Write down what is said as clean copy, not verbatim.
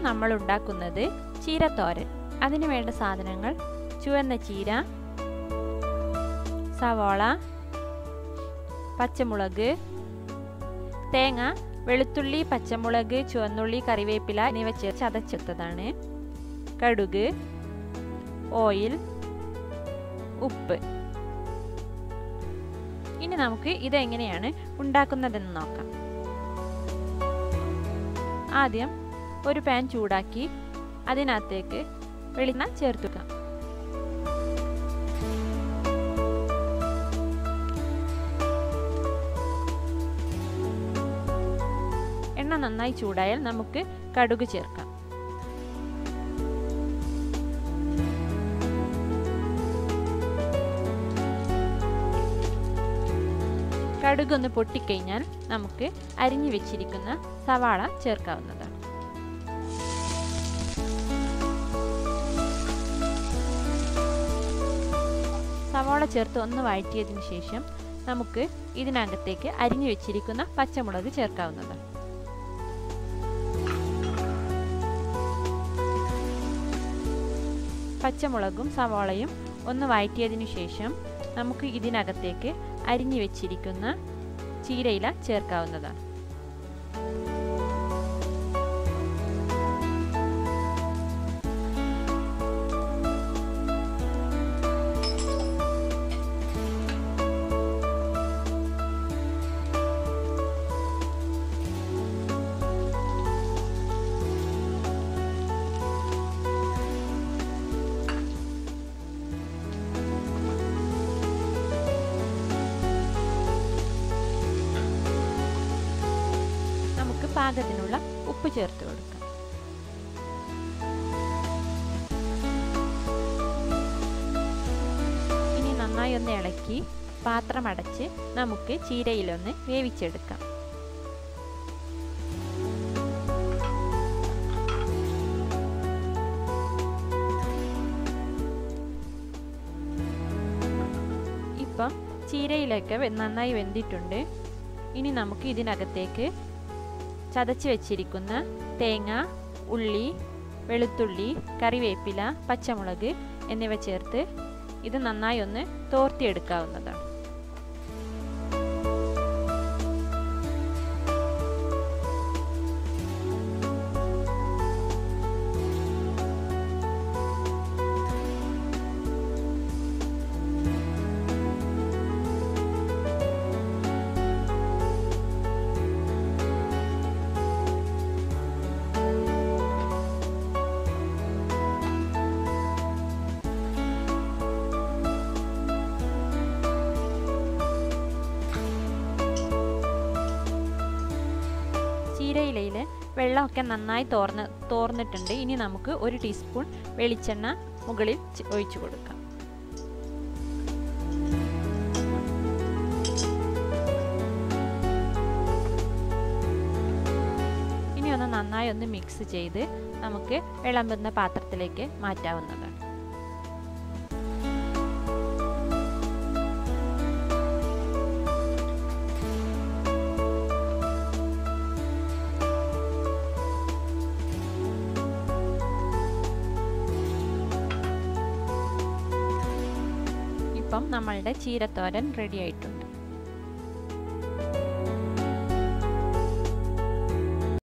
നമ്മൾ ഉണ്ടാക്കുന്നത് ചീരത്തോരൻ. അതിന് വേണ്ട സാധനങ്ങൾ: ചുവന്ന ചീര, സവാള, പച്ചമുളക്, തേങ്ങ, വെളുത്തുള്ളി, പച്ചമുളക്, ചുവന്നുള്ളി, കറിവേപ്പില എന്നിവ ചതച്ചെടുത്തതാണ്, കടുക്, ഓയിൽ, ഉപ്പ്. ഇനി നമുക്ക് ഇതെങ്ങനെയാണ് ഉണ്ടാക്കുന്നതെന്ന് നോക്കാം. ആദ്യം ഒരു പാൻ ചൂടാക്കി അതിനകത്തേക്ക് വെളിച്ചെണ്ണ ചേർത്തുക. എണ്ണ നന്നായി ചൂടായാൽ നമുക്ക് കടുക് ചേർക്കാം. കടുക് ഒന്ന് പൊട്ടിക്കഴിഞ്ഞാൽ നമുക്ക് അരിഞ്ഞു വെച്ചിരിക്കുന്ന സവാള ചേർക്കാവുന്നതാണ്. സവാള ചേർത്ത് ഒന്ന് വഴറ്റിയതിനു ശേഷം നമുക്ക് ഇതിനകത്തേക്ക് അരിഞ്ഞു വെച്ചിരിക്കുന്ന പച്ചമുളക് ചേർക്കാവുന്നതാണ്. പച്ചമുളകും സവാളയും ഒന്ന് വഴറ്റിയതിനു ശേഷം നമുക്ക് ഇതിനകത്തേക്ക് അരിഞ്ഞു വെച്ചിരിക്കുന്ന ചീരയില ചേർക്കാവുന്നതാണ്. പാകത്തിനുള്ള ഉപ്പ് ചേർത്ത് കൊടുക്കാം. ഇനി നന്നായി ഒന്ന് ഇളക്കി പാത്രം അടച്ച് നമുക്ക് ചീരയിലൊന്ന് വേവിച്ചെടുക്കാം. ഇപ്പം ചീരയിലൊക്കെ നന്നായി വെന്തിട്ടുണ്ട്. ഇനി നമുക്ക് ഇതിനകത്തേക്ക് ചതച്ച് വെച്ചിരിക്കുന്ന തേങ്ങ, ഉള്ളി, വെളുത്തുള്ളി, കറിവേപ്പില, പച്ചമുളക് എന്നിവ ചേർത്ത് ഇത് നന്നായി ഒന്ന് തോർത്തിയെടുക്കാവുന്നതാണ്. ചീരയിലയിൽ വെള്ളമൊക്കെ നന്നായി തോർന്നിട്ടുണ്ട്. ഇനി നമുക്ക് 1 ടീസ്പൂൺ വെളിച്ചെണ്ണ മുകളിൽ ഒഴിച്ചു കൊടുക്കാം. ഇനി ഒന്ന് നന്നായി ഒന്ന് മിക്സ് ചെയ്ത് നമുക്ക് വിളമ്പുന്ന പാത്രത്തിലേക്ക് മാറ്റാവുന്നതാണ്. ഇപ്പം നമ്മളുടെ ചീരത്തോരൻ റെഡി ആയിട്ടുണ്ട്.